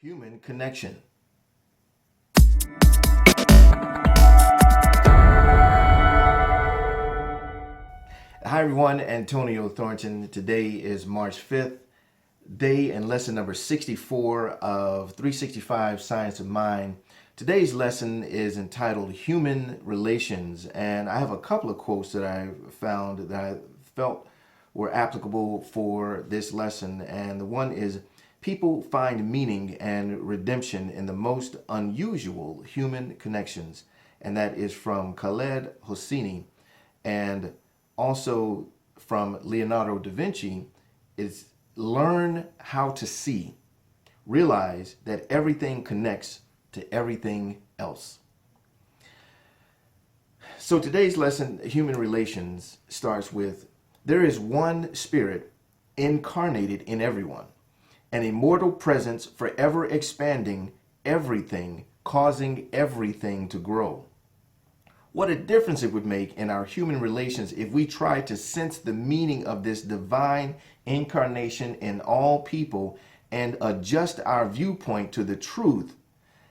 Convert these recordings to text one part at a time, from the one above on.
Human connection. Hi everyone, Antonio Thornton. Today is March 5th, day and lesson number 64 of 365 Science of Mind. Today's lesson is entitled Human Relations, and I have a couple of quotes that I found that I felt were applicable for this lesson. And the one is, people find meaning and redemption in the most unusual human connections. And that is from Khaled Hosseini. And also from Leonardo da Vinci is, learn how to see. Realize that everything connects to everything else. So today's lesson, Human Relations, starts with, there is one spirit incarnated in everyone, an immortal presence forever expanding everything, causing everything to grow. What a difference it would make in our human relations if we tried to sense the meaning of this divine incarnation in all people and adjust our viewpoint to the truth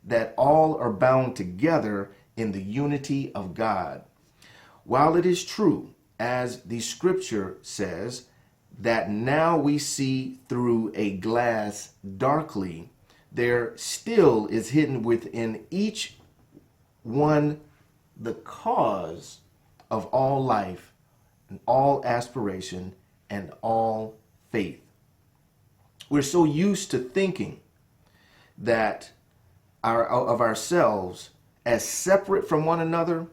that all are bound together in the unity of God. While it is true, as the scripture says, that now we see through a glass darkly, there still is hidden within each one the cause of all life and all aspiration and all faith. We're so used to thinking that of ourselves as separate from one another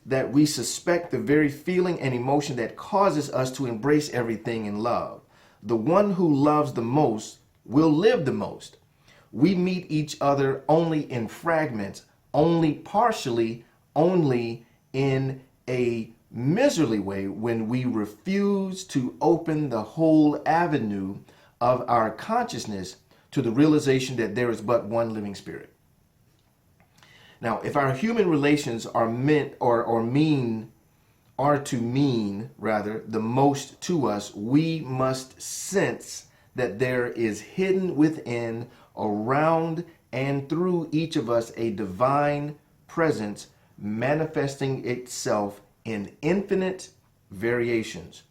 that we suspect the very feeling and emotion that causes us to embrace everything in love. The one who loves the most will live the most. We meet each other only in fragments, only partially, only in a miserly way when we refuse to open the whole avenue of our consciousness to the realization that there is but one living spirit. Now, if our human relations are meant to mean the most to us, we must sense that there is hidden within, around, and through each of us a divine presence manifesting itself in infinite variations.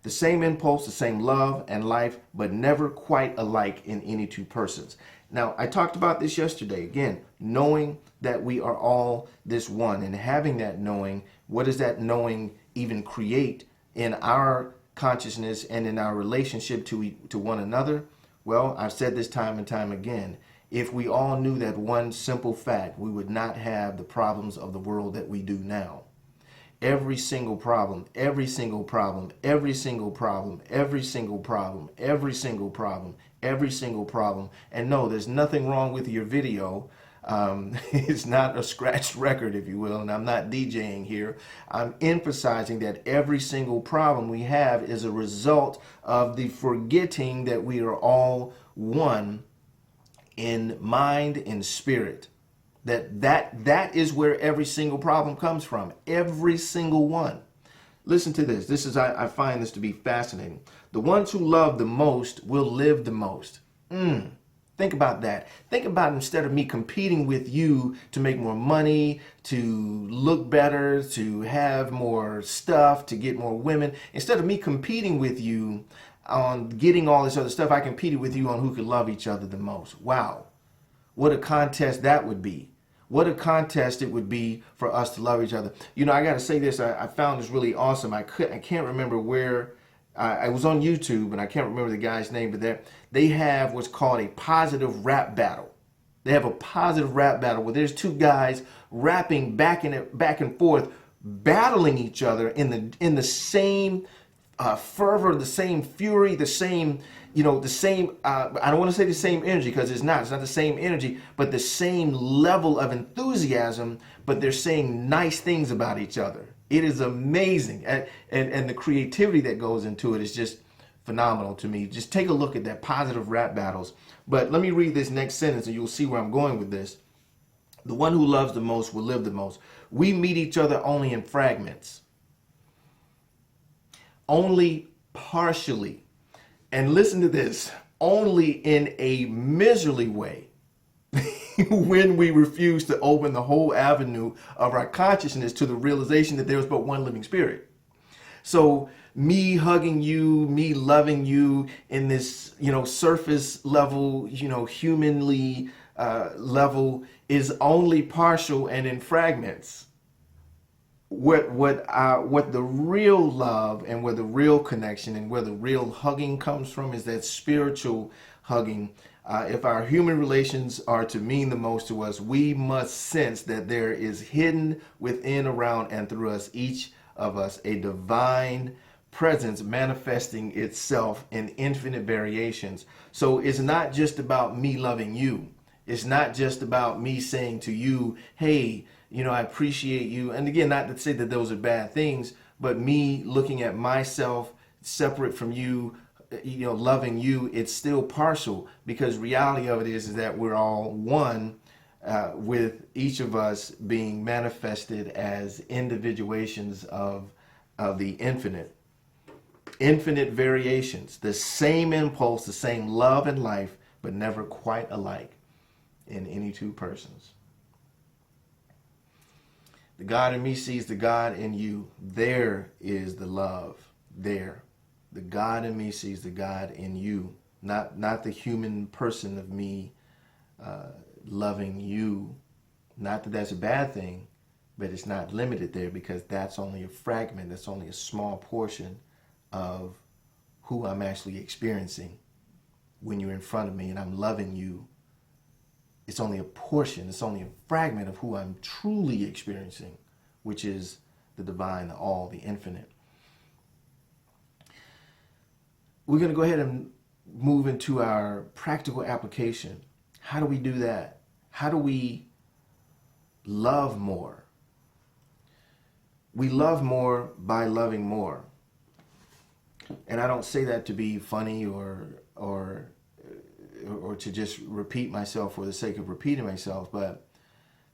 The same impulse, the same love and life, but never quite alike in any two persons. Now, I talked about this yesterday. Again, knowing that we are all this one, and having that knowing, what does that knowing even create in our consciousness and in our relationship to one another? Well, I've said this time and time again. If we all knew that one simple fact, we would not have the problems of the world that we do now. Every single problem, every single problem, every single problem, every single problem, every single problem, every single problem. And no, there's nothing wrong with your video. It's not a scratched record, if you will, and I'm not DJing here. I'm emphasizing that every single problem we have is a result of the forgetting that we are all one in mind and spirit. That is where every single problem comes from. Every single one. Listen to this. I find this to be fascinating. The ones who love the most will live the most. Think about that. Think about, instead of me competing with you to make more money, to look better, to have more stuff, to get more women, instead of me competing with you on getting all this other stuff, I competed with you on who could love each other the most. Wow. What a contest that would be. What a contest it would be for us to love each other. You know, I got to say this. I found this really awesome. I can't remember where. I was on YouTube, and I can't remember the guy's name, but they have what's called a positive rap battle. They have a positive rap battle where there's two guys rapping back and forth, battling each other in the same fervor, the same fury, the same, the same, I don't want to say the same energy, because it's not the same energy, but the same level of enthusiasm, but they're saying nice things about each other. It is amazing. And the creativity that goes into it is just phenomenal to me. Just take a look at that, positive rap battles. But let me read this next sentence and you'll see where I'm going with this. The one who loves the most will live the most. We meet each other only in fragments. Only partially. And listen to this, only in a miserly way. when we refuse to open the whole avenue of our consciousness to the realization that there is but one living spirit. So me hugging you, me loving you in this, surface level, humanly level is only partial and in fragments. What the real love and where the real connection and where the real hugging comes from is that spiritual hugging. If our human relations are to mean the most to us, we must sense that there is hidden within, around, and through us, each of us, a divine presence manifesting itself in infinite variations. So it's not just about me loving you. It's not just about me saying to you, hey, I appreciate you. And again, not to say that those are bad things, but me looking at myself separate from you, loving you, it's still partial, because reality of it is that we're all one, with each of us being manifested as individuations of the infinite. Infinite variations, the same impulse, the same love and life, but never quite alike in any two persons. The God in me sees the God in you. There is the love. There. The God in me sees the God in you. Not the human person of me loving you. Not that that's a bad thing, but it's not limited there, because that's only a fragment. That's only a small portion of who I'm actually experiencing when you're in front of me and I'm loving you. It's only a portion, it's only a fragment of who I'm truly experiencing, which is the divine, the all, the infinite. We're going to go ahead and move into our practical application. How do we do that? How do we love more? We love more by loving more. And I don't say that to be funny or to just repeat myself for the sake of repeating myself, but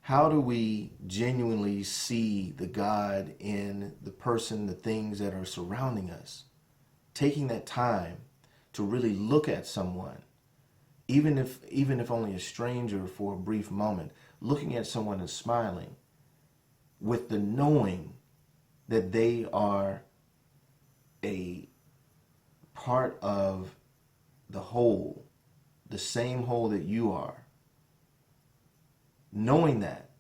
how do we genuinely see the God in the person, the things that are surrounding us? Taking that time to really look at someone, even if only a stranger for a brief moment, looking at someone and smiling with the knowing that they are a part of the whole, the same whole that you are. Knowing that,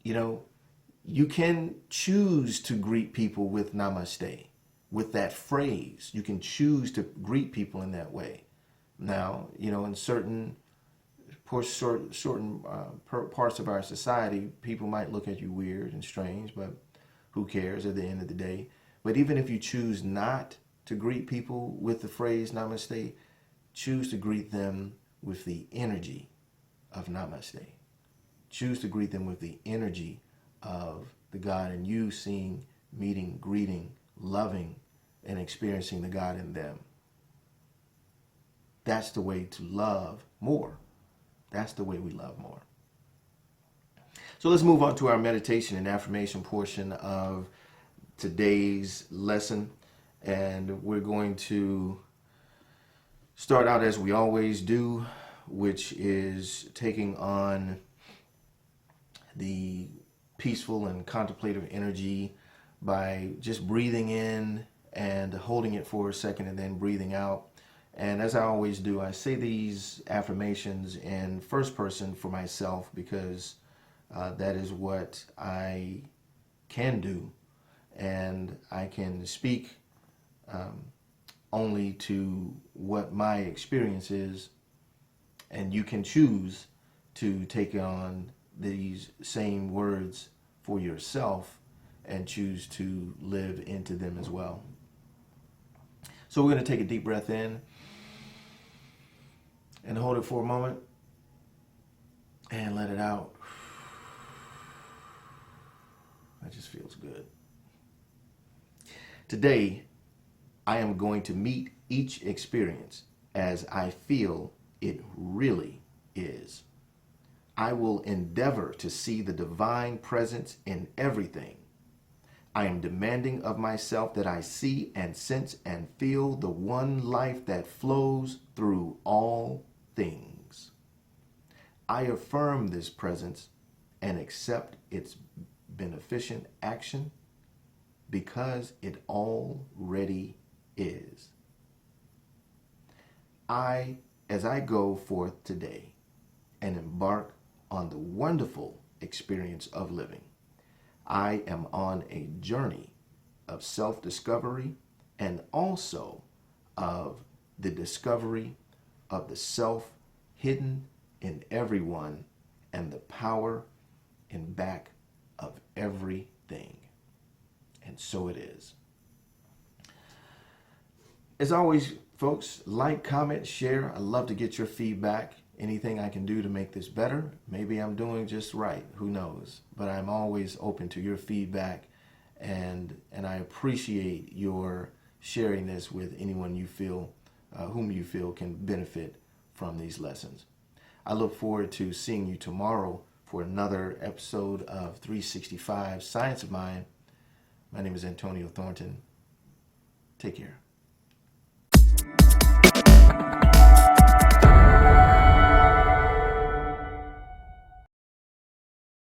you can choose to greet people with namaste, with that phrase. You can choose to greet people in that way. Now, in certain parts of our society, people might look at you weird and strange, but who cares at the end of the day? But even if you choose not to greet people with the phrase namaste, choose to greet them with the energy of namaste. Choose to greet them with the energy of the God in you, seeing, meeting, greeting, loving, and experiencing the God in them. That's the way to love more. That's the way we love more. So let's move on to our meditation and affirmation portion of today's lesson. And we're going to start out as we always do, which is taking on the peaceful and contemplative energy by just breathing in and holding it for a second and then breathing out. And as I always do, I say these affirmations in first person for myself, because that is what I can do. And I can speak only to what my experience is, and you can choose to take on these same words for yourself and choose to live into them as well. So we're going to take a deep breath in and hold it for a moment and let it out. That just feels good. Today, I am going to meet each experience as I feel it really is. I will endeavor to see the divine presence in everything. I am demanding of myself that I see and sense and feel the one life that flows through all things. I affirm this presence and accept its beneficent action because it already is. As I go forth today and embark on the wonderful experience of living, I am on a journey of self-discovery and also of the discovery of the self hidden in everyone and the power in back of everything. And so it is. As always, folks, like, comment, share. I love to get your feedback. Anything I can do to make this better. Maybe I'm doing just right. Who knows? But I'm always open to your feedback, and I appreciate your sharing this with anyone you feel, whom you feel can benefit from these lessons. I look forward to seeing you tomorrow for another episode of 365 Science of Mind. My name is Antonio Thornton. Take care.